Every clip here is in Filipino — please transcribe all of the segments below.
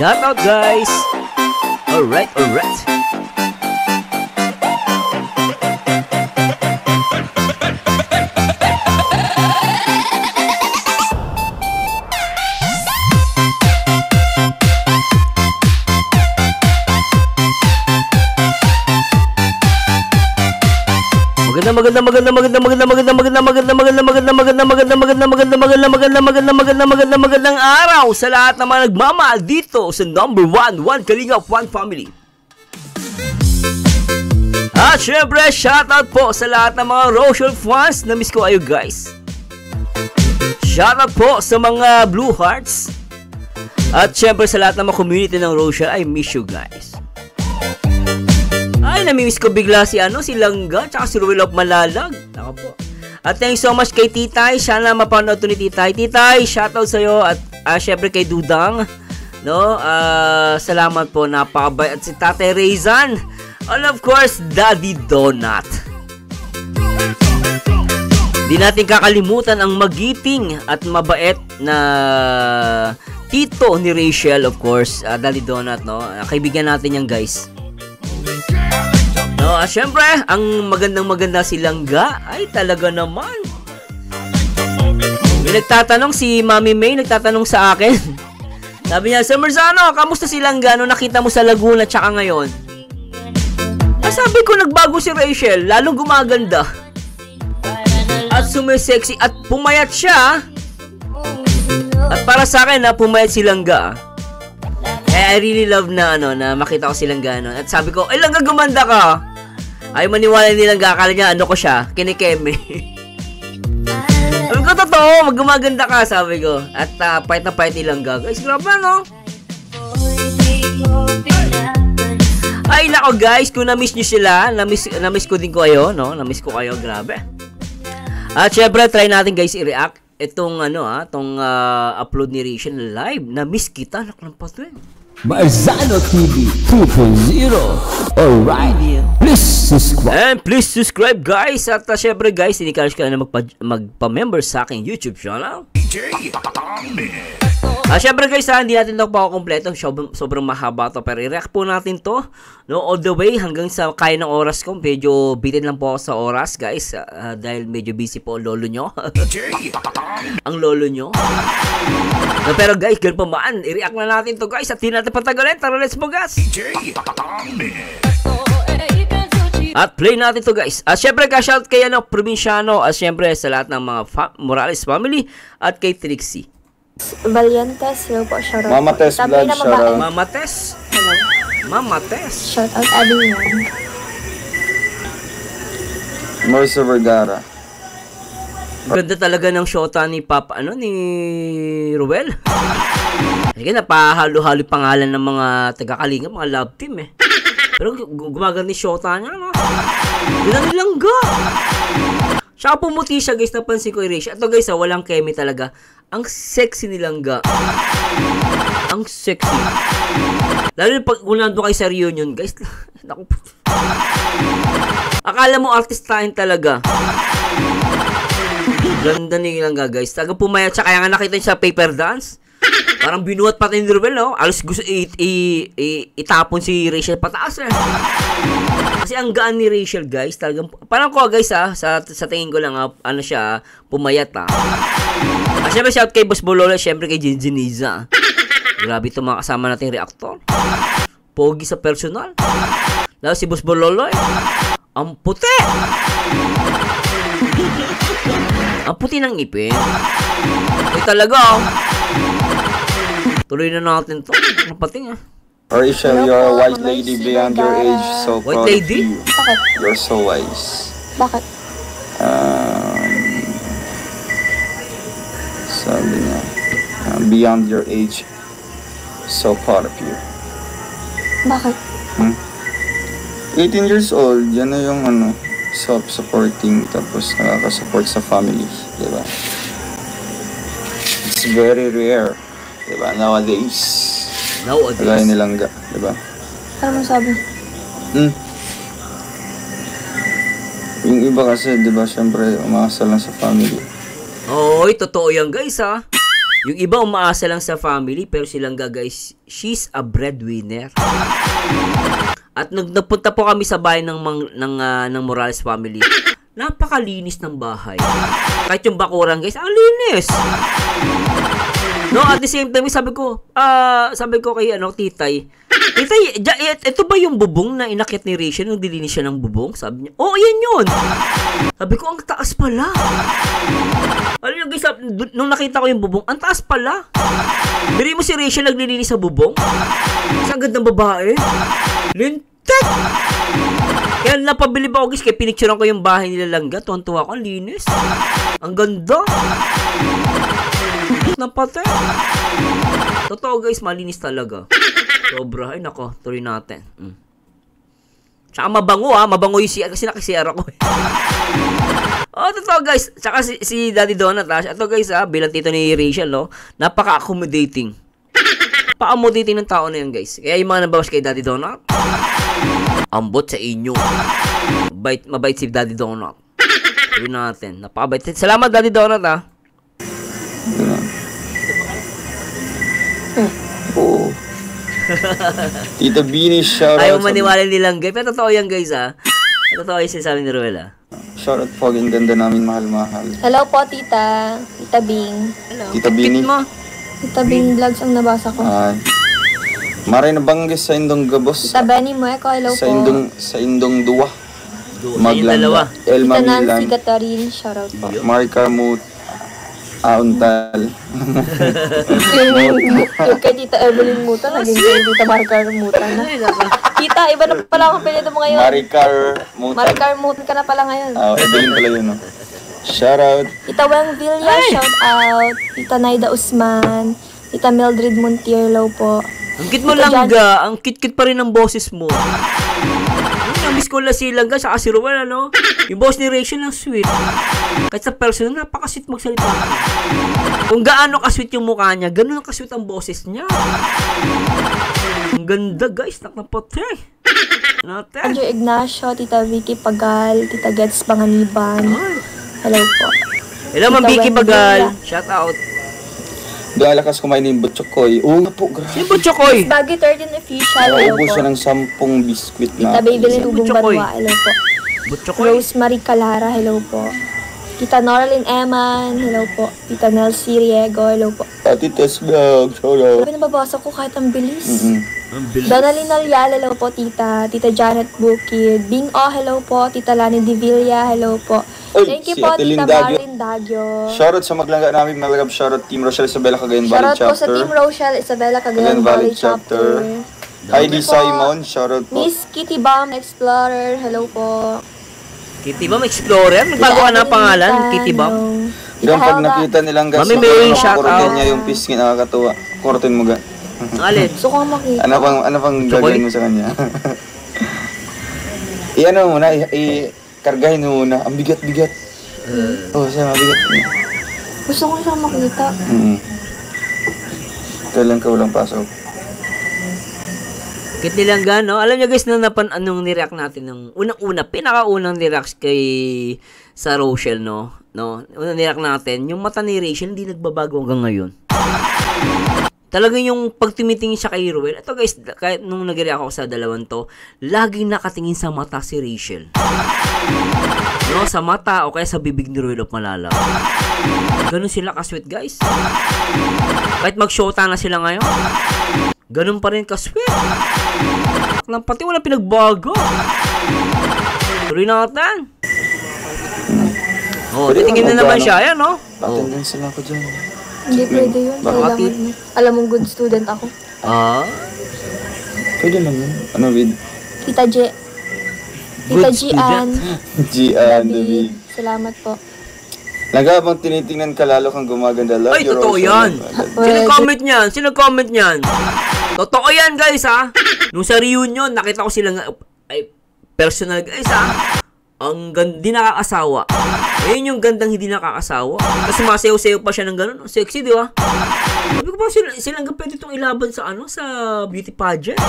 Shout out guys. Alright. Magandang araw sa lahat ng mga nagmamahal dito sa number 1 Kalingap One Family. At syempre, shoutout po sa lahat ng mga Rochelle fans. Na-miss ko kayo guys. Shoutout po sa mga Blue Hearts. At syempre sa lahat ng mga community ng Rochelle, I miss you guys. Ay, namimiss ko bigla si Langga, tsaka si Ruel of Malalag. Naka po. At thank you so much kay Titay. Sana mapanood to ni Titay. Titay, shoutout sa'yo. At syempre kay Dudang. No? Salamat po. Napakabay. At si Tatay Rezan. And of course, Daddy Donut. Di natin kakalimutan ang magiping at mabait na tito ni Rachel, of course. Daddy Donut, no? Kaibigan natin yan, guys. No, syempre, ang maganda si Langga ay talaga naman. May nagtatanong si Mami May, nagtatanong sa akin. Sabi niya, Sir Marzano, kamusta si Langga nung nakita mo sa Laguna tsaka ngayon? Sabi ko, nagbago si Rachel, lalong gumaganda. At sumisexy at pumayat siya. At para sa akin, pumayat si Langga. I really love na na makita ko si Langga. At sabi ko, ay Langga, gumanda ka. Ay maniwala ni Langga, akala niya ko siya, kinikeme. Sabi ko, totoo, gumaganda ka, sabi ko. At pahit na pahit ni Langga. Guys, grabe Ay nako guys, kung na-miss nyo sila, na-miss ko din ko kayo, no? Na-miss ko kayo, grabe. At syempre, try natin guys i-react itong upload ni Rachel live. Na-miss kita, naklampas to Marzano TV 2.0. Alright, please subscribe. And please subscribe guys. At syempre guys, in-encourage ka na magpa-member sa aking YouTube channel. Syempre guys, hindi natin ito pa kompleto. Sobrang mahaba to. Pero i-react po natin to, no, all the way hanggang sa kaya ng oras ko. Medyo bitin lang po ako sa oras guys, dahil medyo busy po ang lolo nyo. Ang lolo nyo. No, pero guys, girl pa man, i-react na natin to guys. At di natin patagalin. Tara, let's bugas. At play natin to guys. At syempre ka-shout kay Probinsyano. At syempre sa lahat ng mga Morales family. At kay Trixie Valientes, hello po, shoutout. Mama Tess vlog, shoutout. Mama Tess. Hello. Mama Tess. Shoutout Abby yan. Marcia Vergara. Ganda talaga ng shota ni Papa, ni Ruel. Sige, napahalo-halo pangalan ng mga taga-Kalinga, mga love team Pero gumaganda ni shota niya, no? Ganda ni Langga. Siya pumuti siya, guys, napansin ko yung Rachel. Ito guys, walang kemi talaga. Ang sexy ni Langga. Ang sexy. Lalo pag nandun kayo sa reunion, guys. Naku. Akala mo artistahin talaga. Ganda ni Langga, guys. Talagang pumayat siya. Kaya nga nakita niya sa paper dance. Parang binuhat pati ni Ruel, no? Alos gusto itapon si Rachel pataas, Kasi ang gaan ni Rachel, guys. Talagang, parang ko, guys, sa tingin ko lang, siya, pumayat, Siyempre, shout kay Boss Bololo, siyempre kay Jinjiniza. Grabe itong mga kasama nating reactor. Pogi sa personal. Lalo si Boss Bololo, ang puti! Ang puti ng ipin. Talaga, Tuloy na natin to. Ang pating, Rachel, you're a white lady beyond your age. So proud of you. Bakit? You're so wise. Bakit? Sabi niya, beyond your age. So proud of you. Bakit? 18 years old, yan na yung self-supporting, tapos nakaka-support sa family, diba? It's very rare, diba? Nowadays. Kagaya ni Langga, diba? Ano mo sabi? Yung iba kasi, diba, syempre, umakasal lang sa family. Oy, totoo yan guys, Yung iba umaasa lang sa family, pero silang guys, she's a breadwinner. At nagpunta po kami sa bahay ng Morales family. Napakalinis ng bahay. Kahit yung bakuran guys, ang linis. No, at the same time, sabi ko kay titay, ito ba yung bubong na inakit ni Rachel nung dilinis siya ng bubong? Sabi niya, oh, yan yun. Sabi ko, ang taas pala. Alam niyo guys, nung nakita ko yung bubong, ang taas pala. Biri mo si Rachel naglilinis sa bubong? Isang gandang babae. Lintek! Kaya napabilib ako guys, kaya pinicturean ko yung bahay nila Langga. Tuwan-tuwa ko, ang linis. Ang ganda. Napate. Totoo guys, malinis talaga. Sobra. Ay nako, tuloy natin. Tsaka mabango mabango yung CR kasi nakisiyar ako. Totoo guys. Tsaka si Daddy Donut ito guys bilang tito ni Rachel napaka-accommodating. Pa-accommodating ng tao na yan guys. Kaya yung mga nabawas kay Daddy Donut, ambot sa inyo. Mabait si Daddy Donut. Tuloy natin. Napakabait. Salamat Daddy Donut Oo. Tita Bini, shoutout. Ayaw maniwala nilang guys. Pero totoo yan guys Totoo yung sinasabi ni Ruel Shoutout po, ang ganda namin, mahal-mahal. Hello po, tita. Tita Bing. Hello. Tita Bini. Tita Bing vlogs ang nabasa ko. Maray na banggis sa indong gabos. Tita Benny Mueco, hello po. Sa indong duwa. Maglanda. Elma Tita Nancy Milan. Catherine, shoutout po. Marika Mut. Auntal. Yung kay Tita Evelyn Muta, naging kay Tita Maricar Muta na. Tita, iba na pala ang apelyido mo ngayon. Maricar Muta ka na pala ngayon. Evelyn pala yun, Shoutout. Tita Weng Villa, shoutout. Tita Naida Usman. Tita Mildred Montierlo po. Ang cute mo Langga. Ang cute pa rin ng boses mo. Namiss ko lang si Langga sa si Ruel, Yung boss ni Rachel ang sweet. Kahit sa personal, napaka-sweet magsalita. Kung gaano ka-sweet yung mukha niya, gano'n ang ka-sweet ang boses niya. Ang ganda guys, nakapate. Andrew Ignacio, Tita Vicky Pagal, Tita Gets Panganiban. Hello po. Hello, Ma'am Vicky Pagal. Shout out. Doon lakas kumain yung Butchokoy. Oo nga po, grabe. Si Butchokoy. Baggy 13 official, hello Naubos po. siya ng 10 biskwit na. Tita Babylin Tubong Butchokoy. Banwa, hello po. Butchokoy. Rosemary Calara, hello po. Tita Norlyn Eman, hello po. Tita Nelsie Riego, hello po. Ati Tess Vlog, shoutout. Sabi nababasa ko kahit ang bilis. Ang bilis. Donalyn Nalyal, hello po, tita. Tita Janet Bukid. Bing O, hello po. Tita Lani Divilla, hello po. Oy, Thank you si po, Ate Tita Lindagyo. Marilyn Dagyo. Shoutout sa maglangga namin, malagab shoutout Team Rochelle Isabela Cagayan Valley Shoutout po sa Chapter. Team Rochelle Isabela Cagayan Valley Chapter. Heidi Thank you po. Simon, shoutout po. Miss Kitty Bomb Explorer, hello po. Kitty Bomb Explorer? Nagbago ka na pangalan? Kitty Bomb? Hanggang pag nakita nilang guys, Mami May, shout out. niya yung pisngi, nakakatuwa. Kurutin mo ga. Alin? Gusto ko makita. Ano pang gagawin mo sa kanya? I-ano muna, i-kargahin mo muna. Ang bigat-bigat. Siya mabigat. Gusto ko siyang makita. Kailan ka walang pasok? Kit nilang gano. Alam niyo guys, anong nireact natin ng unang-una, pinakaunang nireact kay sa Rochelle, no? Unang nireact natin, yung mata ni Rachel hindi nagbabago hanggang ngayon. Talagang yung pagtumitingin siya kay Ruel. Ito guys, kahit nung nag-react ako sa dalawang to, laging nakatingin sa mata si Rachel. Sa mata o kaya sa bibig ni Ruel of Malala. Ganun sila ka-sweet guys. Kahit mag-showta na sila ngayon, ganun pa rin ka-sweet. Pati wala pinagbago. Tuloy natin. Titingin na naman siya. Ayan, Attendance lang ako dyan. Hindi pwede yun. Kailangan mo. Alam mong good student ako. Pwede lang yun. Ano, with? Tita J. Tita Gian. Gian, David. Salamat po. Nagabang tinitingnan ka lalo kang gumaganda. Love Ay, you, totoo Rochelle. yan. Sino comment niyan? Totoo yan, guys, Nung sa reunion, nakita ko sila personal, guys, Ang hindi nakakasawa. Ayun yung gandang hindi nakakasawa. Kasi masayaw-sayaw pa siya ng gano'n. Sexy, di ba? Sabi ko pa, silang pwede itong ilaban sa sa beauty pageant.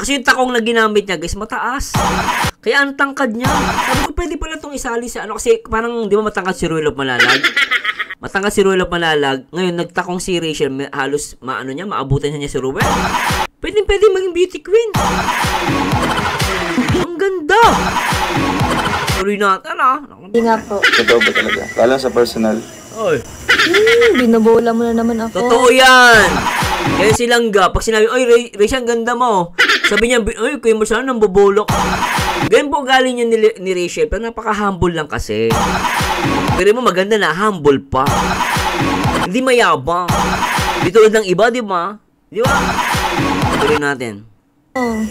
Kasi yung takong na ginamit niya, guys, mataas. Kaya ang tangkad niya. Sabi ko, pwede pala itong isali sa kasi parang, di ba matangkad si Ruel of Malalag? Matangkad si Ruel Malalag. Ngayon, nagtakong si Rachel, halos maabutan niya si Ruel. Pwede maging beauty queen. Ang ganda. Tuloy natin, Hindi nga po. Totoo ba talaga? Lalo sa personal. Oy. Binobola mo na naman ako. Totoo yan. Kaya si Langga, pag sinabi, oy, Rachel, ang ganda mo. Sabi niya, oy, kuya mo sana, nang bobolok. Ganyan po galing niya ni Rachel, pero napaka-humble lang kasi. Pero mo maganda na, humble pa. Hindi mayabang. Di tulad ng iba, di ba? Di ba? Tuloy natin. Oh.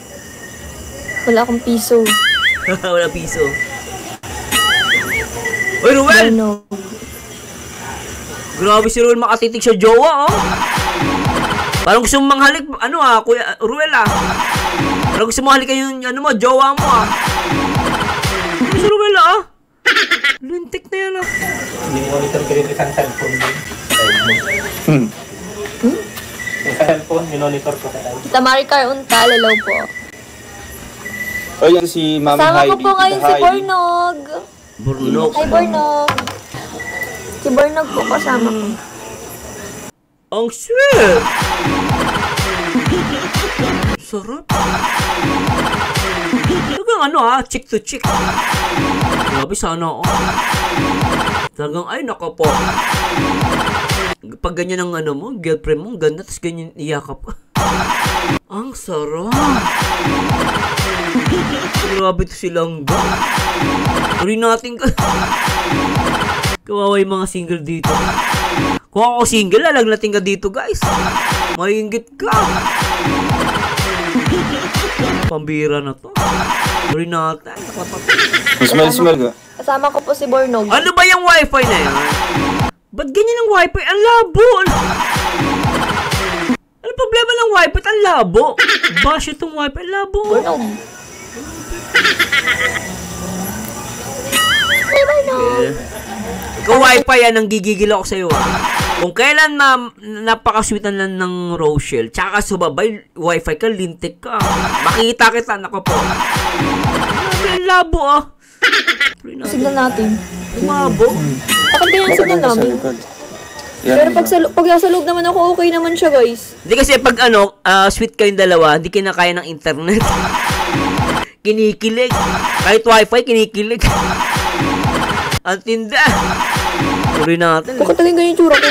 Wala akong piso. Wala piso. Oy, Ruel! Ano? Grabe si Ruel, makatitig sa jowa, Parang gusto mong manghalik, Kuya Ruel, Parang gusto mong halikan yung, jowa mo, Si Ruel, Luntik na yan, Monitor ko rin isang cellphone din. Yung cellphone, minonitor ko sa live. Tita Maricar Untal, hello po. Oh, yan si Mami Kasama Heidi. ko po ngayon si Bornog. Bornog. Hi, Bornog. Si Bornog po kasama ko. Ang sweet! Sarap. Talagang chick to chick. Grabe sana, Talagang, ay, nako po. Pag ganyan ang girlfriend mo, ganda, tapos ganyan iyakap. Ang sarap. Grabe to silang Tuloy natin ka. Kawawa yung mga single dito. Kung ako single, lalagnatin ka dito, guys. Maingit ka. Pambira na to. Tuloy natin. Smell ka. Kasama ko po si Bornog. Ano ba yung wifi na yan? Ba't ganyan ang wifi? Ang labo! Ano problema ng wifi? Ang labo! Bash itong wifi. Ang labo! Bornog. Hey, Bornog. Ikaw wifi yan, ang gigigil ako sa'yo. Kung kailan napaka-sweetan lang ng Rochelle, tsaka subabay, wifi ka, lintik ka. Makita kita, nako po. Ang labo, Signan natin. Umabo. Bakit ganyan ang signan namin? Pero pag nasa loob naman ako, okay naman siya, guys. Hindi kasi pag sweet kayong dalawa, hindi kinakaya ng internet. Kinikilig. Kahit wifi, kinikilig. Ang tinda. Tuloy natin. Bakit naging ganyan yung tsura ko?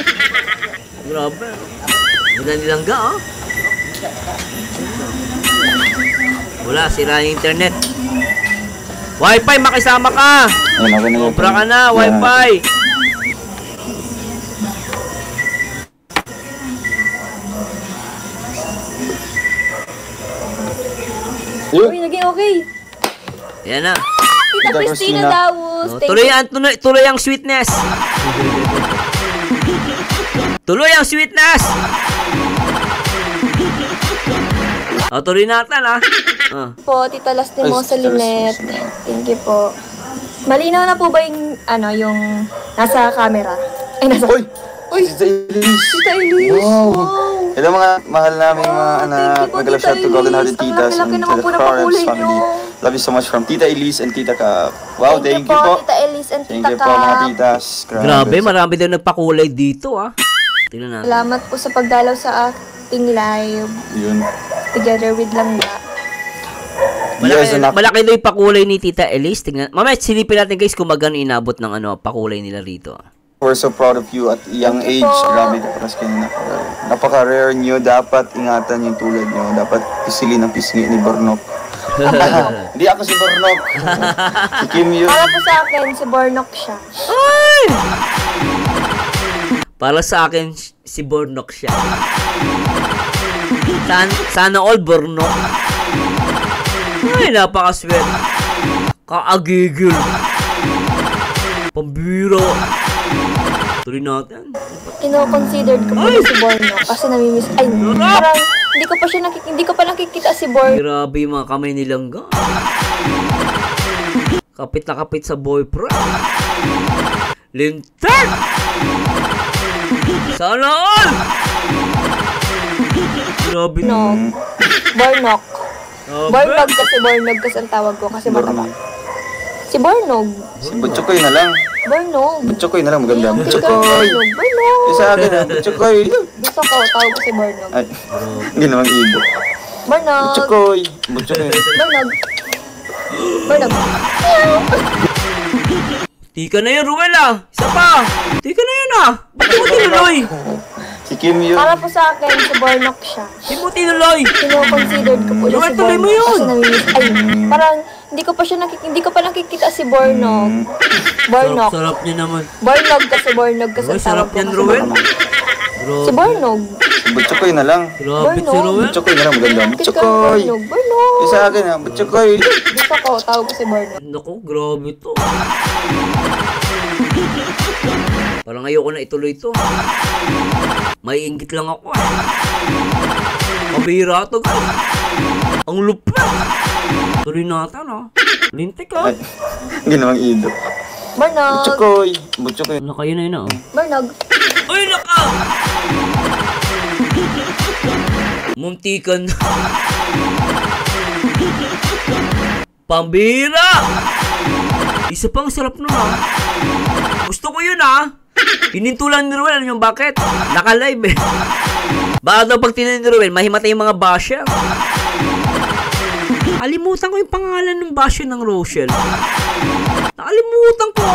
Grabe. Ganda nilang Wala, sira yung internet. Wi-Fi, makisama ka. Sobra ka na, Wi-Fi. Uy, naging okay. Yan na. Tita Christina Dawes. Tuloy ang sweetness. Tuloy ang sweetness. Tuloy natin, Po, Tita Lastimosa Lynette. Thank you po. Malinaw na po ba yung nasa camera? Ay, nasa... Uy! Tita Elise! Tita Elise! Wow! Hello mga mahal namin mga anak. Nag-love shout to Golden Hearted Titas and to the Florence family. Love you so much from Tita Elise and Tita Ka. Wow, thank you po. Tita Elise and Thank Tita you po mga Ka. titas. Grabe, marami daw nagpakulay dito, Tingnan natin. Salamat po sa pagdalaw sa ating live. Yun. Together with Langga. Malaki daw yung pakulay ni Tita Elise. Tingnan. Mamaya, silipin natin guys kung magano inabot ng pakulay nila rito. We're so proud of you at young age. Grabe, tapos kayo napaka-rare nyo. Dapat ingatan yung tulad nyo. Dapat pisilin ang pisngi ni Bornok. Hindi ako si Bornok. Si Kim yun. Para po sa akin, si Bornok siya. Ay! Para sa akin, si Bornok siya. Sana all Bornok. Ay, napaka-sweet. Kaagigil. Pambiro. Tuloy natin. Kino-considered ko po si Bornok kasi namimiss. Ay, parang hindi ko pa nakikita si Bornok. Grabe yung mga kamay nilang kapit na kapit sa boyfriend. Lintek! Sana all! Grabe. Bornok. Bornog kasi ang tawag ko kasi mataba. Si Bornog. Si Butchokoy na lang. Barnog. Butchokoy na lang maganda. Butchokoy. Butchokoy. Barnog. Isa akin ah, Butchokoy. Gusto ko, tawag ko si Barnog. Ay, ginawang ibo. Barnog. Butchokoy. Butchokoy. Barnog. Barnog. Tika na yun, Ruel ah. Isa pa. Tika na yun ah. Ba't di mo tinuloy? Si Kim yun. Para po sa akin, si Barnog siya. Di mo tinuloy. Kino-considered ko po siya Ruel, si tuloy mo Barnog. yun. Kasi namimiss. Ay, parang hindi ko pa nakikita si Barnog. Barnog. Sarap niya naman. Barnog kasi Uy, sarap tawag ko yan, kasi Ruel. Si Barnog. Butchokoy na lang. Grabe si Barnog. Ruel. Butchokoy na lang maganda. Barnog. Butchokoy. Barnog. Isa akin ah, Butchokoy. Gusto ko, tawag ko si Barnog. Naku, grabe to. Parang ayoko na ituloy to. May inggit lang ako ah. Mabira to guys. Ang lupit. Tuloy natin ah. Lintik ah. Ay, ginawang ibo. Barnog. Butchokoy. Butchokoy. Ano kayo na yun ah. Barnog. Uy, naka! Muntikan. Pambira! Isa pang sarap nun ah. Gusto ko yun ah. Hinintulan ni Ruel, alam nyo bakit? Naka-live eh. Baka daw pag tinan ni Ruel, mahimatay yung mga basher. Nakalimutan ko yung pangalan ng basher ng Rochelle. Nakalimutan ko.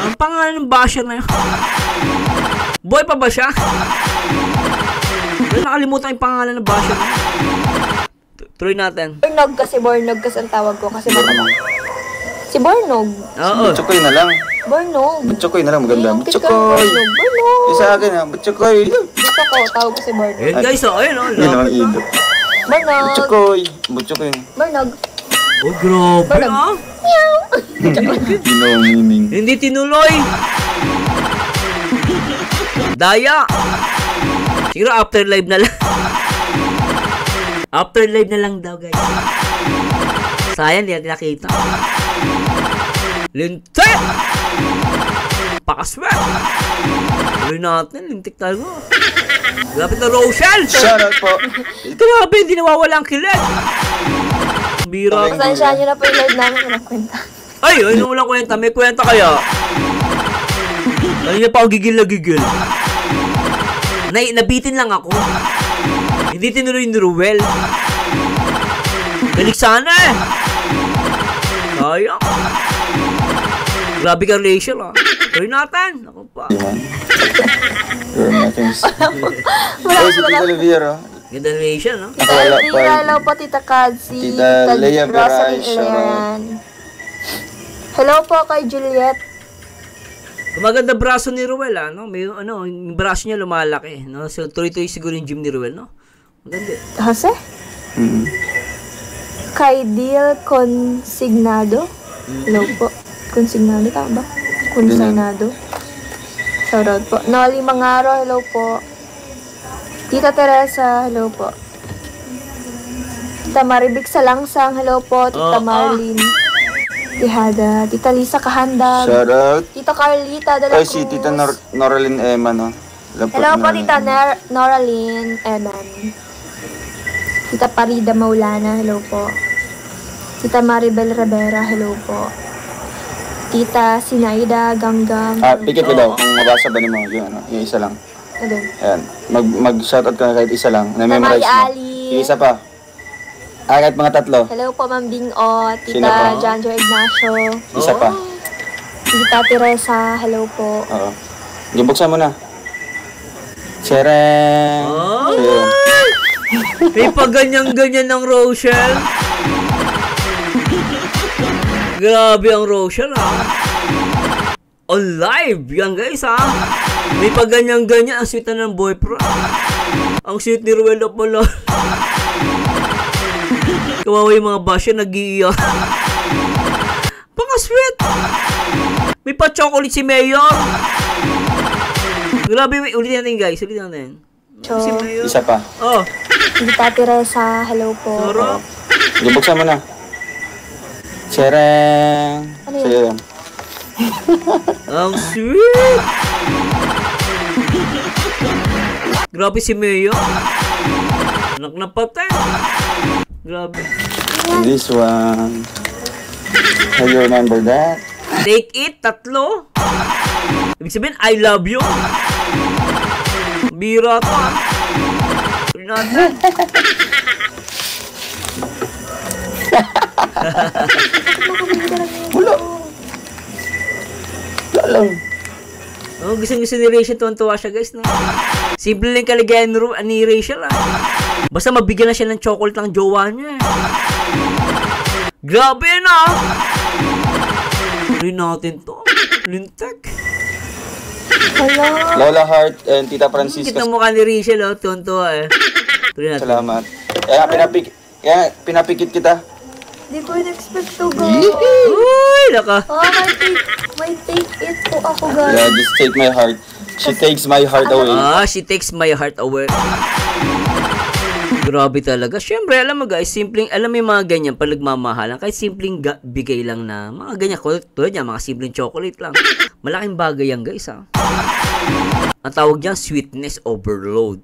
Ang pangalan ng basher na yun. Boy pa ba siya? Nakalimutan yung pangalan ng basher na yun. Tuloy natin. Barnog kasi ang tawag ko. Kasi Barnog. Si Barnog. Oo. Butchokoy na lang. Barnog. Butchokoy na lang maganda. Barnog. Butchokoy. Barnog. Isa akin ah, Butchokoy. Gusto ko, tawag ko si Barnog. Ayun guys, oh, ayun oh. Ginawang ibo. Barnog. Butchokoy. Butchokoy. Barnog. Oh, grabe Barnog. ah. Ginawang meaning. Hindi tinuloy. Daya. Siguro afterlife na lang. Afterlife na lang daw guys. Sayang, di natin nakita. Lintik! Pakaswet! Tuloy natin, lintik tayo. Grabe na Rochelle! Shoutout po. Grabe, hindi nawawala ang kilig. Bira. Pasensyahan nyo na po yung live namin. Walang kwenta. Ay, ano walang kwenta? May kwenta kaya? Kanina pa ako gigil na gigil. Nabitin lang ako. Hindi tinuloy ni Ruel. Galing sana eh. Sayang. Grabe ka, Rachel ah. Tuloy natin. Ako pa. Yan. You're nothing. Ay, si Tita Oliviero. Ganda ni Rachel, no? Tita Elvira, hello po, Tita Kadsi. Tita Lea Rosalie Veray, Eleran. Hello po kay Juliet. Kumaganda braso ni Ruel ah, no? May ano, yung braso niya lumalaki, no? So tuloy-tuloy siguro yung gym ni Ruel, no? Maganda. Jose? Kay Dil Consignado. Hello po. Consignado, tama ba? Consignado. Shoutout po. Noli Mangaro, hello po. Tita Teresa, hello po. Tita Maribik Salangsang, hello po. Tita Marlene Tihada. Tita Lisa Kahandag. Shoutout. Tita Carlita de la Ay, Cruz. si Tita Noraline Emma, no? Hello po, Tita Noraline Eman. Tita Parida Maulana, hello po. Tita Maribel Rivera, hello po. Tita Sinaida Ganggang. Ah, pikit ko daw. Kung mabasa ba ni mo, yung, ano, yung isa lang. Ano? Ayan. Mag-shoutout ka na kahit isa lang. Na-memorize Tita mo. Mari Ali. Yung isa pa. Ah, kahit mga tatlo. Hello po, Ma'am Bing O. Sino pa? Tita Janjo Ignacio. Isa pa. Tita Teresa, hello po. Oo. Buksan mo na. Sereng. Oh. Sereng. May pag-ganyan-ganyan ng Rochelle. Grabe ang Rochelle ah. On live. Yan guys ah. May pag-ganyan-ganyan. Ang sweet na ng boyfriend. Ang sweet ni Ruel pala. Kawawa yung mga basya nag-iiyak. Paka-sweet. May pa-chocolate si Mayor. Grabe. Ulitin natin guys. Ulitin natin. So, Si Mayor. Isa pa. Oh. Tita Teresa, hello po. Sarap. Buksan mo na. Sereng. Ano yun? Sereng. Ang sweet. Grabe si Mayor. Anak na patay. Grabe. This one. How you remember that? Take it, 3. Ibig sabihin, I love you. Bira to, ah. Tuloy natin. Wala. Wala lang. Oh, gusto ni Rachel, tuwan-tuwa siya, guys, no? Simple lang kaligayan ni Rachel, ah. Basta mabigyan na siya ng chocolate ng jowa niya. Grabe na! Tuloy natin to. Lintek. Hala. Lola Heart and Tita Francisca. Kita mukha ni Rachel, oh. Tuwan-tuwa, eh. Tuloy natin. Salamat. Kaya pinapikit kita. Di ko in-expect to, go. Uy, naka. Oh, may take it po ako, guys. Yeah, just take my heart. She takes my heart away. She takes my heart away. Grabe talaga. Siyempre, alam mo guys, alam mo yung mga ganyan, pag nagmamahalan, kahit simpleng bigay lang na, mga ganyan, tulad yan, mga simpleng chocolate lang. Malaking bagay yan guys, ha. Ang tawag niyan, sweetness overload.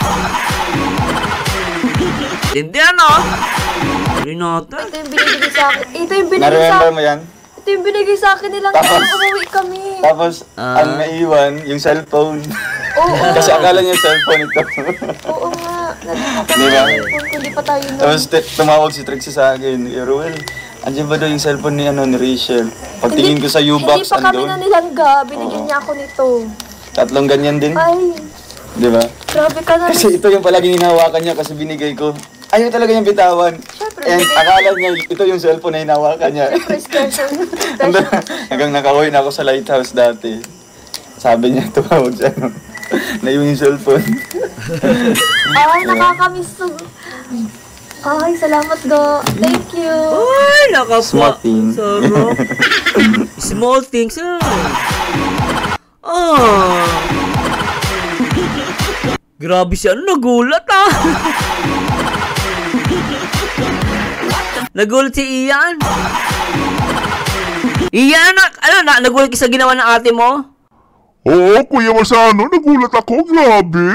Hindi ano? Hindi natin. Ito yung binigay sa akin. Ito yung binigay sa Na-remember akin. mo yan? Ito yung binigay sa akin nilang Tapos- nung umuwi kami. Tapos, ang naiwan, yung cellphone. Oo. Kasi akala niya cellphone ito. Oo nga. Diba? Hindi pa tayo nun. Tapos tumawag si Trixie sa akin. Ruel, andyan ba daw yung cellphone ni Rachel? Pagtingin ko sa U-box, Hindi pa kami andun. na nilangga. Binigyan niya ako nito. 3 ganyan din. Ay, Di ba? grabe ka na. Kasi ito yung palaging hinahawakan niya kasi binigay ko. Ayaw talaga niyang bitawan. Siyempre, And akala niya, ito yung cellphone na hinahawakan niya. Special. Hanggang nakauwi na ako sa lighthouse dati. Sabi niya, tumawag siya. Naiwan yung cellphone. Ay, nakakamiss to. Ay, salamat go. Thank you. Uy, naka po. Small thing. Sarap. Small things, ay. Oh. Grabe siya. Nagulat, ah. Nagulat si Ian. Ian, nagulat ka sa ginawa ng ate mo? Oo, Kuya Masano, nagulat ako, grabe.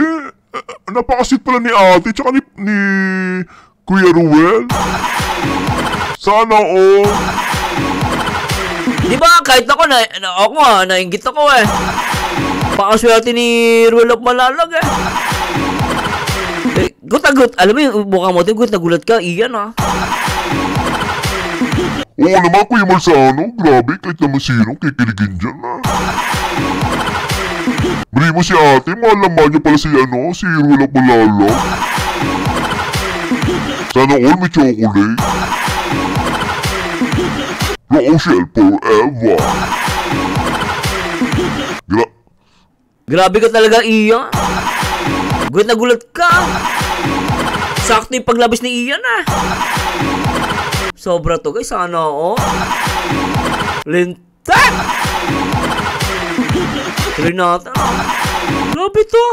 Napakasit pala ni ate, tsaka ni Kuya Ruel. Sana all. Di ba, kahit ako, nainggit ako eh. Pakaswerte ni Ruel of Malalag eh. Gut, alam mo yung mukha mo, gut nagulat ka, Ian ah. Oo naman, Kuya Masano, grabe, kahit naman sino, kikiligin dyan ah. Bili mo si ate, malaman niya pala si Ruel of Malalag. Sana all may chocolate. Rochelle forever. Grabe ka talaga, Ian. Gut nagulat ka. Sakto yung paglabis ni Ian ah. Sobra to guys, sana oh. Lintek! Tuloy natin ah. Grabe to.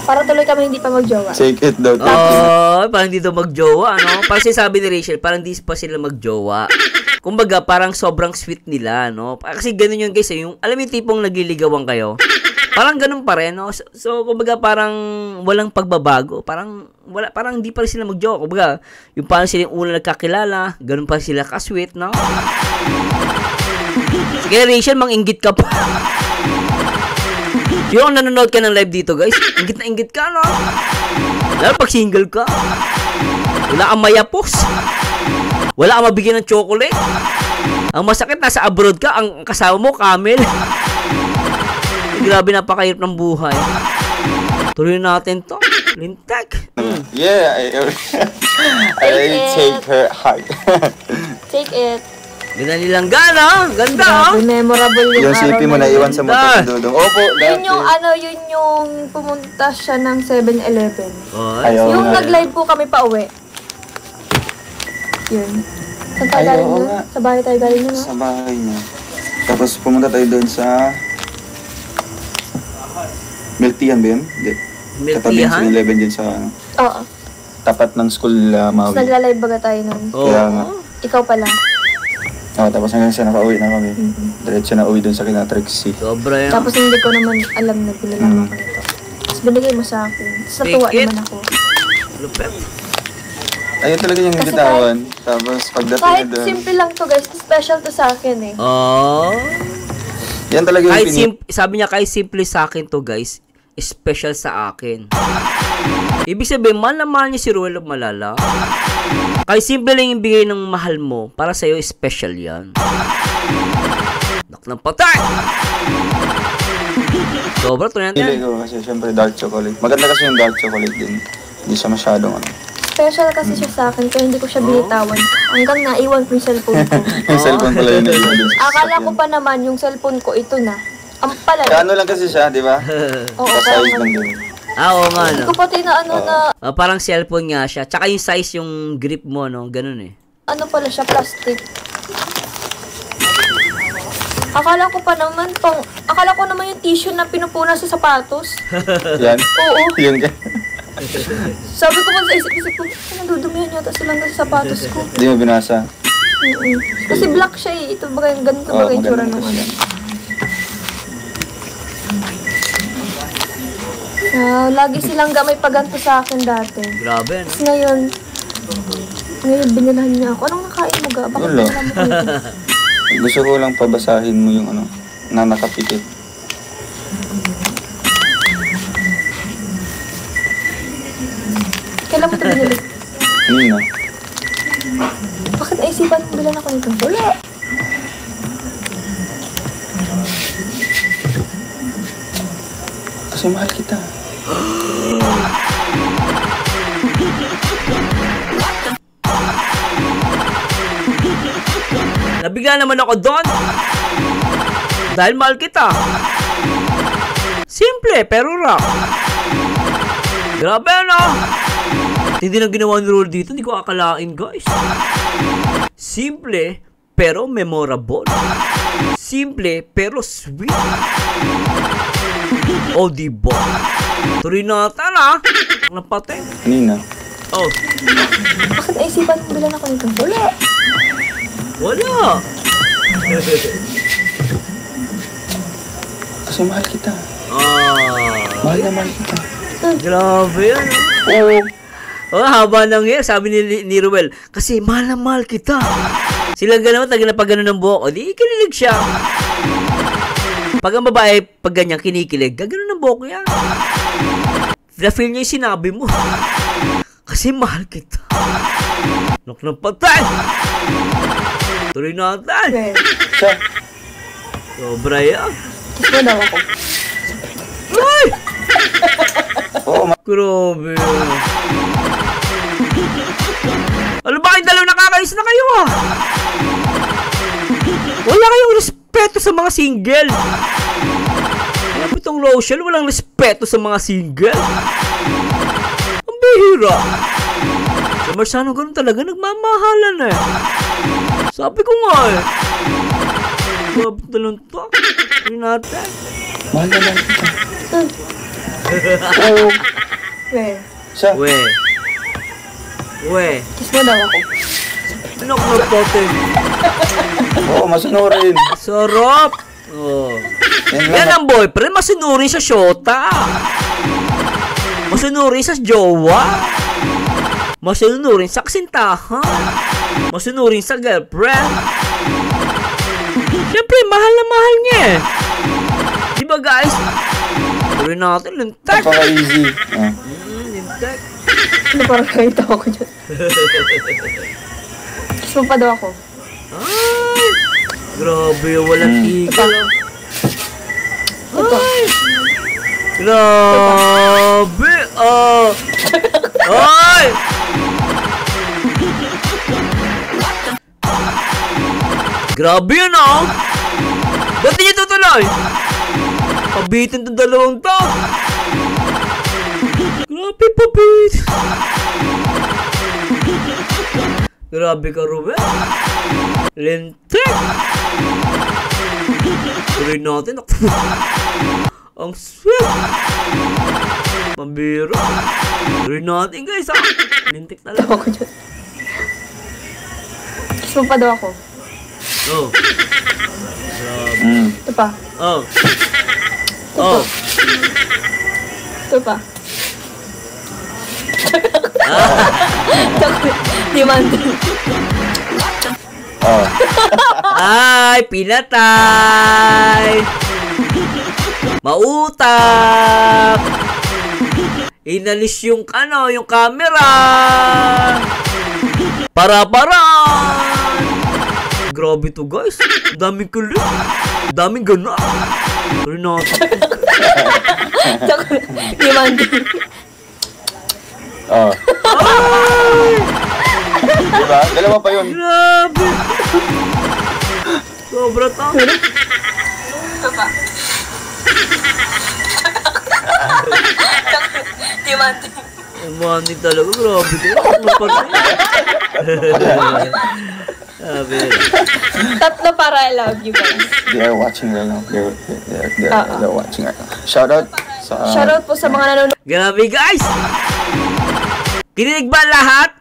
Para tuloy kami hindi pa magjowa. Take it daw. Parang dito magjowa, ano? Parang sinasabi ni Rachel, parang di pa sila magjowa. Kumbaga, parang sobrang sweet nila, no? Kasi ganun yun, guys, yung, alam mo yung tipong nagliligawan kayo? Parang ganun pa rin, no? So, kumbaga, parang walang pagbabago. Parang di pa rin sila magjowa. Kumbaga, yung parang sila yung una nagkakilala, ganun pa sila ka-sweet, no? Sige, Rachel, mang-inggit ka pa. Yung nanonood ka ng live dito, guys, inggit na inggit ka, no? Lalo pag single ka. Wala kang mayapos. Wala kang mabigyan ng chocolate. Ang masakit, nasa abroad ka, ang kasama mo, camel. Grabe, napakahirap ng buhay. Tuloy natin to. Lintek. Yeah, I take her heart. Take it. Ganda nilang gana. Ganda, oh. Memorable yung Yung sipi mo na iwan sa motor si Dudong. Opo, Yun yung dati. yun yung pumunta siya ng 7-Eleven. Ay, Ayaw Yung nga. nag-live po kami pa uwi. Yun. Saan tayo Ay, galing oo nun? nga. Sa bahay tayo galing nun, no? Sa bahay niya. Tapos pumunta tayo doon sa... Milk tea yan ba yun? Hindi. Milk Katabi yung tea, 7-Eleven dyan sa Oo. tapat ng school Tapos Maui. nagla-live baga tayo nun. Kaya nga. Ikaw pala. Tapos hanggang sa nakauwi na kami. Diretso na uwi doon sa kina Trixie. Sobra yan. Tapos hindi ko naman alam na pinalaman ko nito. Tapos binigay mo sa akin. Tapos natuwa Take it. naman ako. Lupet. Ayun talaga yung Kasi bitawan. Tapos pagdating Kahit na doon, simple lang to guys, special to sa akin eh. Oh. yan talaga yung Kahit sabi niya, kahit simple sa akin to guys, special sa akin. Ibig sabihin, mahal na mahal niya si Ruel of Malala. Kahit simple lang yung bigay ng mahal mo, para sa'yo, special yan. Nak ng patay! Sobra to yan. Pili ko kasi syempre dark chocolate. Maganda kasi yung dark chocolate din. Hindi siya masyadong ano. Special kasi siya sa akin, kaya hindi ko siya binitawan. Hanggang naiwan ko yung cellphone ko. Yung cellphone pala yun. Akala ko pa naman yung cellphone ko, ito na. Ang pala. Ano lang kasi siya, di ba? Oo, Sa kaya size lang din. Oo nga, Hindi no? ko pati na ano na, Parang cellphone nga siya. Tsaka yung size, yung grip mo, no? Ganun eh. ano pala siya, plastic. Akala ko naman yung tissue na pinupuna sa sapatos. Yan? Oo. Yun ka. Sabi ko pa sa isip-isip ko, nadudumihan yata silang sa sapatos ko. Hindi mo binasa. Kasi black siya eh. Ito ba yung ganito ba yung tsura ng ano. Lagi silang may paganto sa akin dati. Grabe, no? Tapos ngayon binilahan niya ako. Anong nakain mo ga? Bakit Wala. binilahan mo kayo? Gusto ko lang pabasahin mo yung ano, na nakapikit. Kailan mo ito binili? Nina. Bakit naisipan mo bilan ako nito? Wala. Kasi mahal kita. Nabigla naman ako doon. Dahil mahal kita. Simple, pero rock. Grabe, no? Hindi na ginawa ni Ruel dito. Hindi ko akalain, guys. Simple, pero memorable. Simple, pero sweet. Oh, diba? Tuloy natin, ha? Napatay. Nina. Oh, Bakit naisipan mo bilan ako nito? Wala. wala. Kasi mahal kita. Ah, Mahal na mahal kita. grabe yan. Oh, haba ng hair, sabi ni Ruel. Kasi mahal na mahal kita. Silang gano'n, taga na pag gano'n ng buhok. O, di kinilig siya. Pag ang babae, pag ganyan, kinikilig, gano'n ng buhok yan. Na-feel niya yung sinabi mo. Kasi mahal kita. Nok ng patay. Tuloy natin. Okay. Siya. Sobra yan. Kiss mo daw ako. Ay! Oo, Grabe. Ano ba kayong dalaw nakakainis na kayo ah? Wala kayong respeto sa mga single. Kaya itong Rochelle, walang respeto sa mga single. Ang bihira. Sa Marsano ganun talaga, nagmamahalan eh. Sabi ko nga eh. Grabe talon to. Hindi natin. mahal na mahal kita. Okay. Siya. We. Kiss mo daw ako. Ano ko nagpote? Oo, masunurin. Sarap. Oh. Yan Yan lang. ang boyfriend, masunuri sa syota. Masunuri sa jowa. Masunuri sa kasintahan. Masunuri sa girlfriend. Siyempre, mahal na mahal niya eh. Diba guys? Tuloy natin, lintek. Napaka-easy. Lintek. Ano parang nakita ako dyan? Kiss mo pa daw ako. Ay! Grabe, walang tigil. Ito. Ay! Grabe! Ay! Grabe yun ah! Ba't niya tutuloy? Pabitin tong dalawang to! Grabe, pabitin! Grabe ka, Ruben! Lintik! Tuloy natin. Ang sweet! Pambiro! Tuloy natin guys ah! Lintik talaga. Ako dyan. Kiss mo pa daw ako. Oh! Ito pa. Oh! Oh! Ito pa. Hindi Demanding. Oh. Ay, pinatay. Mautak. Inalis yung yung camera. Para-paran. Grabe to guys. Daming kulit. Daming gana. Renato. Demanding. Oh. Diba? Dalawa pa yun. Grabe. Sobra to. Demanding. Demanding talaga. Grabe to. Grabe. Tatlo para I love you guys. They are watching right now. They're watching right now. Shoutout sa... Shoutout po sa mga nanonood. Grabe guys. Kinilig ba lahat?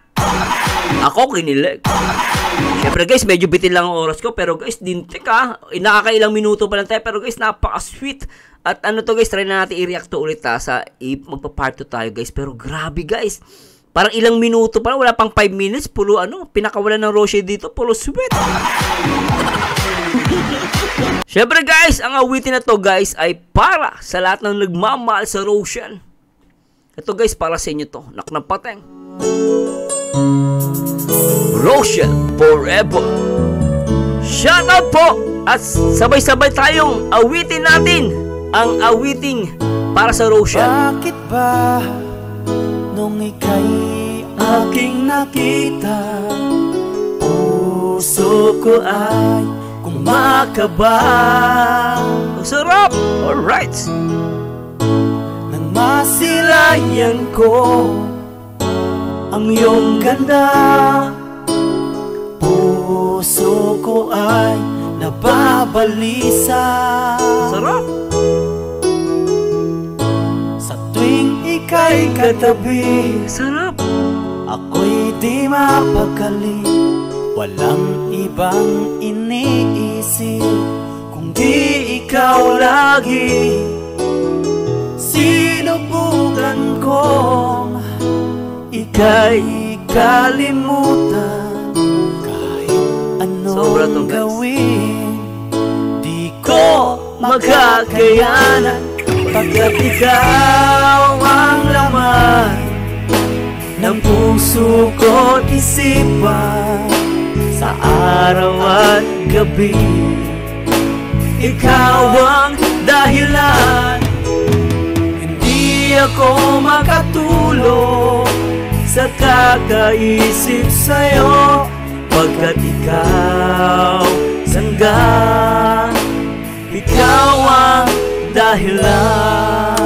Ako kinilig. Siyempre guys, medyo bitin lang ang oras ko. Pero guys, dintik nakakailang minuto pa lang tayo. Pero guys, napaka-sweet. At to guys, try na natin i-react to ulit sa magpa-part 2 tayo guys. Pero grabe guys. Parang ilang minuto pa lang, wala pang 5 minutes. Pulo pinakawalan ng Roche dito. Pulo sweet. Siyempre guys, ang awitin na to guys ay para sa lahat ng nagmamahal sa Roshan. Ito guys, para sa inyo to. Naknapateng. Roshan forever. Shout out po. At sabay-sabay tayong awitin natin ang awiting para sa Roshan. Bakit ba nung ika'y aking nakita, puso ko ay kumakaba. Ang sarap. Alright. Nang masilayan ko ang iyong ganda, puso ko ay nababalisa. Sarap. Sa tuwing ika'y katabi, Sarap. ako'y di mapakali. Walang ibang iniisip kundi ikaw lagi. Sinubukan kong ika'y kalimutan. Kahit Sobra to, anong guys. gawin, di ko magkakayanan. Pagkat ikaw ang laman ng puso ko't isipan. Sa araw at gabi, ikaw ang dahilan. Hindi ako makatulog sa kakaisip sa'yo, pagkat ikaw sangga, ikaw ang dahilan.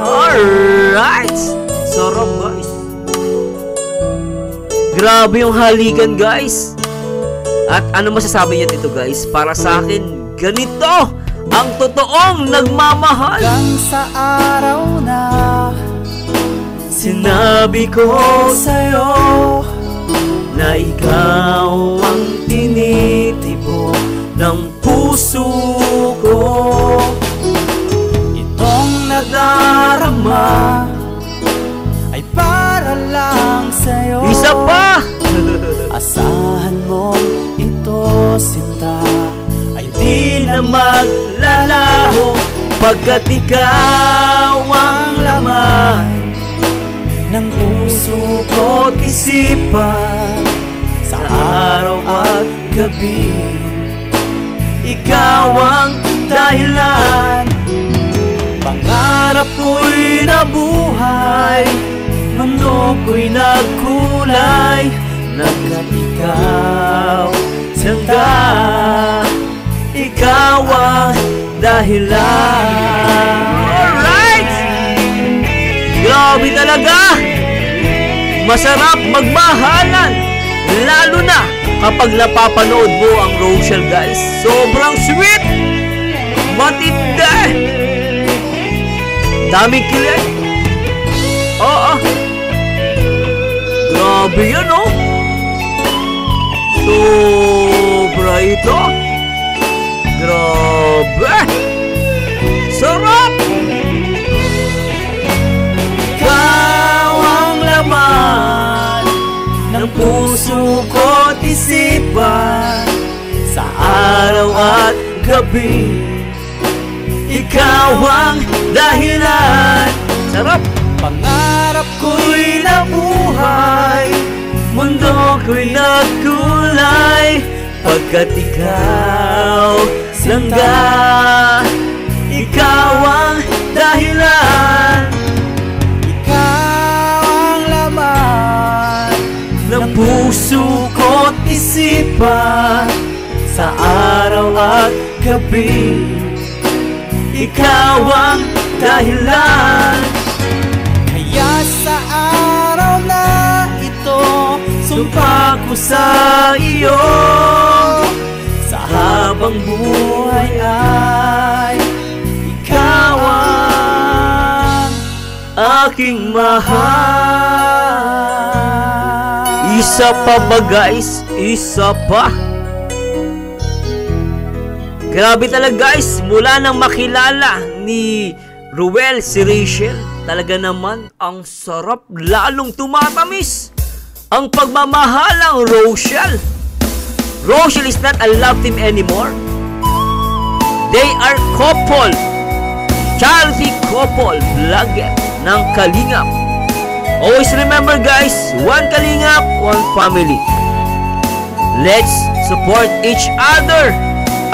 Alright. Sarap guys. Grabe yung halikan guys. At ano masasabi niya dito guys? Para sa akin, ganito ang totoong nagmamahal. Hanggang sa araw na sinabi ko sa'yo na ikaw ang tinitibo ng puso ko. Itong nadarama ay para lang sa'yo. Isa pa! Asahan mo ito, sinta, ay di na maglalaho, pagkat ikaw ang laman ng puso ko't isipan. Sa araw at gabi, ikaw ang dahilan. Pangarap ko'y nabuhay, mundo ko'y nagkulay, pagkat ikaw sangga, ikaw ang dahilan. Alright! Grabe talaga! Masarap magmahalan, lalo na kapag napapanood mo ang Rochelle guys. Sobrang sweet! Matindi! Daming kilig! Oo! Grabe yan oh! Sobra ito! Grabe! Sarap! Ikaw ang laman ng puso araw at gabi. Ikaw ang dahilan. Sarap! Pangarap ko'y nabuhay, mundo ko'y nagkulay, pagkat ikaw langga. Ikaw ang dahilan, ikaw ang laman ng puso ko't isipan, sa araw at gabi. Ikaw ang dahilan. Kaya sa araw na ito, sumpa ko sa iyo, sa habang buhay ay ikaw ang aking mahal. Isa pa ba guys? Isa pa? Grabe talaga guys, mula nang makilala ni Ruel si Rachel, talaga naman ang sarap, lalong tumatamis ang pagmamahalang Rochelle. Rochelle is not a love team anymore. They are couple, charity couple, vlogger ng Kalingap. Always remember guys, one Kalingap, one family. Let's support each other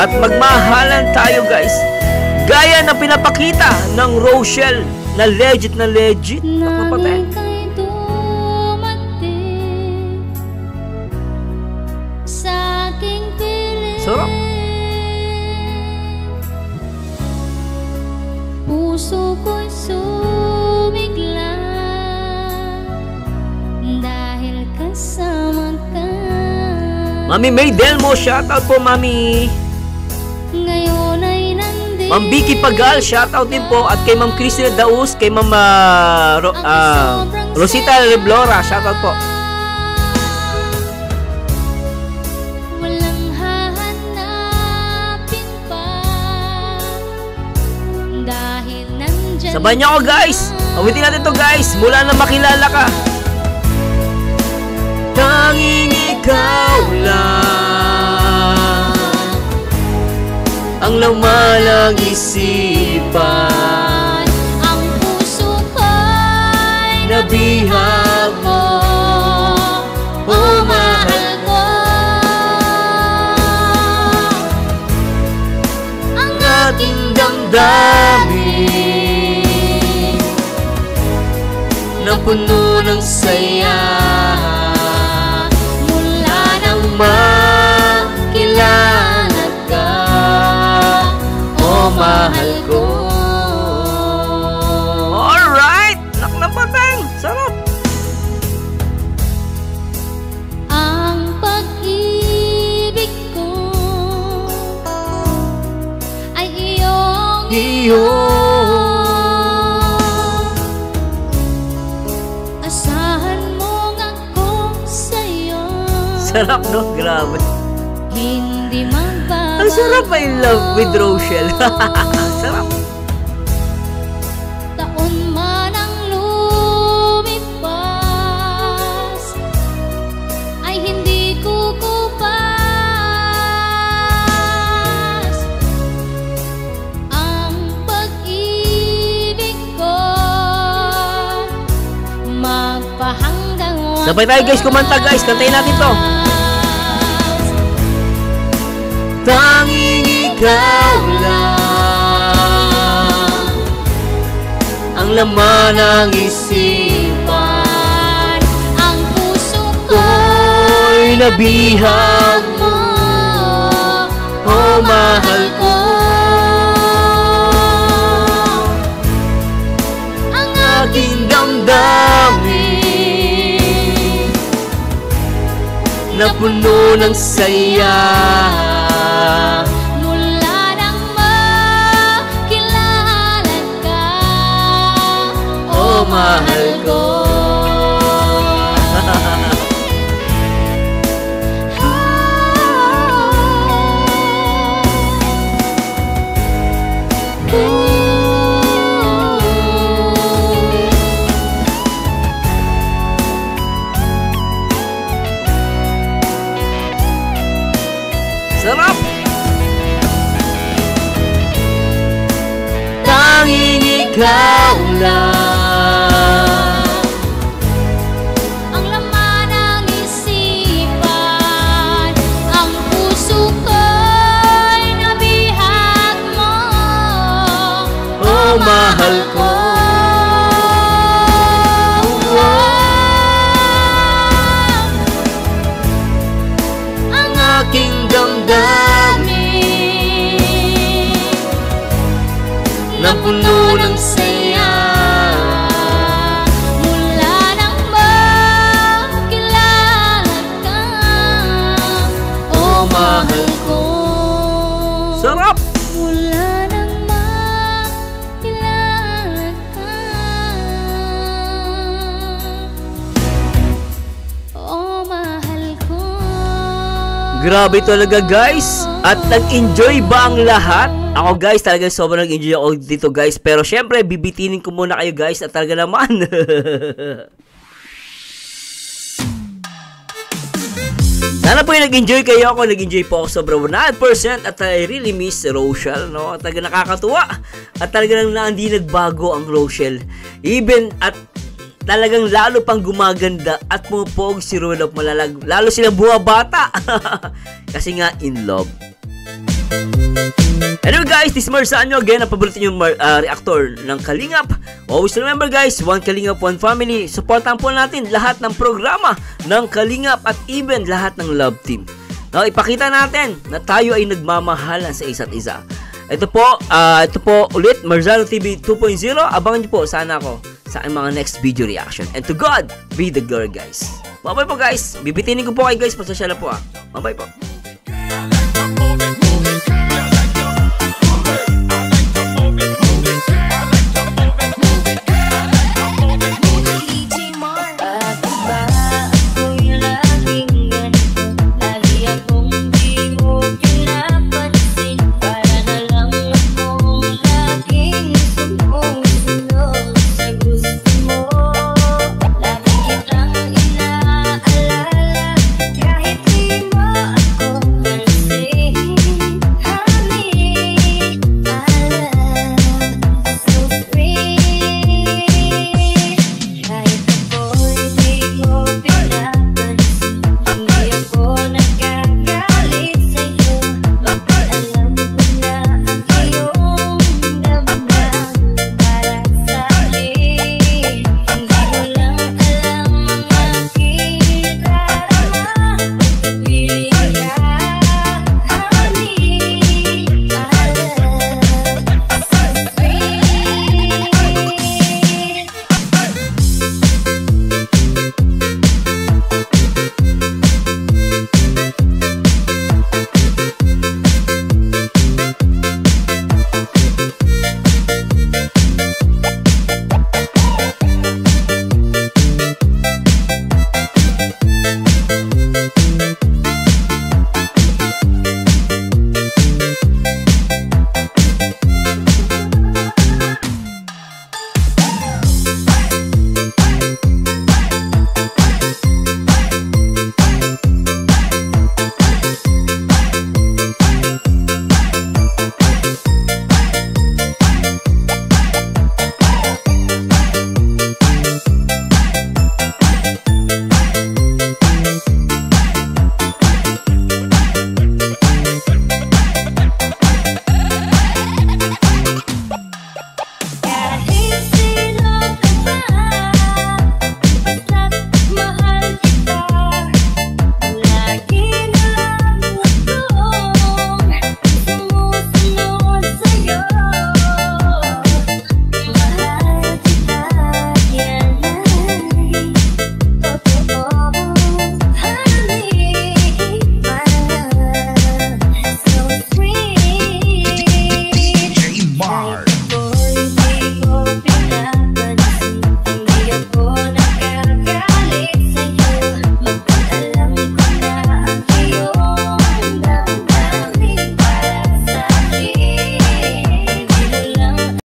at magmahalan tayo guys. Gaya na pinapakita ng Rochelle na legit Napapatay. Sarap. Puso ko'y sumigla dahil kasama ka. Mami May Delmo, shoutout po Mami. Ngayon ay nandito. Ma'am Vicky Pagal, shoutout din po. At kay Ma'am Cristina Daus, kay Ma'am Rosita Reblora, shoutout po. Walang hahanapin pa dahil nandyan. Sabayan niyo ako guys. Awitin natin to guys. Mula na makilala ka. Tanging ikaw lang ang laman ng isipan, ang puso ko'y nabihag mo, oh mahal ko. Ang aking damdamin na puno ng saya mula nang makilala ka, oh mahal ko. Alright! Naknapatang! Sarap! ang pag-ibig ko ay iyong asahan mong ako sa'yo. Sarap no? Grabe. Hindi magbabago. Ang sarap I love with Rochelle. Sarap. Taon man ang lumipas ay hindi kukupas ang pag-ibig ko magpahanggang wakas. Sabay tayo guys, kumanta guys. Kantayin natin to. Tanging ikaw lang ang laman ng isipan, ang puso ko'y nabihag mo, oh mahal ko. ang Aking damdamin na puno ng saya mula nang makilala ka, oh mahal ko. ikaw lang. Ang laman ng isipan, ang puso ko'y nabihag mo. Oh, mahal ko. Ang Aking damdamin na puno ng saya mula nang makilala ka, oh mahal ko. sarap. Mula nang makilala ka, oh mahal ko. Grabe talaga guys. At nag-enjoy ba ang lahat? Ako guys, talaga sobrang nag-enjoy ako dito guys. Pero syempre, bibitinin ko muna kayo guys. At talaga naman. Sana po yung nag-enjoy kayo. Ako nag-enjoy po ako sobrang 100%. At I really miss Rochelle, no? At talaga nakakatuwa. At talaga nang hindi nagbago ang Rochelle. Even at talagang lalo pang gumaganda at pumupog si Rochelle Malalag. Lalo silang bumabata. Kasi nga in love. Anyway guys, this is Marzano again, ang paborito yung reactor ng Kalingap. Always remember guys, one Kalingap, one family. Supportan po natin lahat ng programa ng Kalingap at even lahat ng love team. Now, ipakita natin na tayo ay nagmamahalan sa isa't isa. Ito po ulit, Marzano TV 2.0. Abangan nyo po sana ako sa mga next video reaction. And to God be the glory guys. Bye-bye po guys. Bibitinin ko po kayo guys. Pasasya na po ah. Bye-bye po.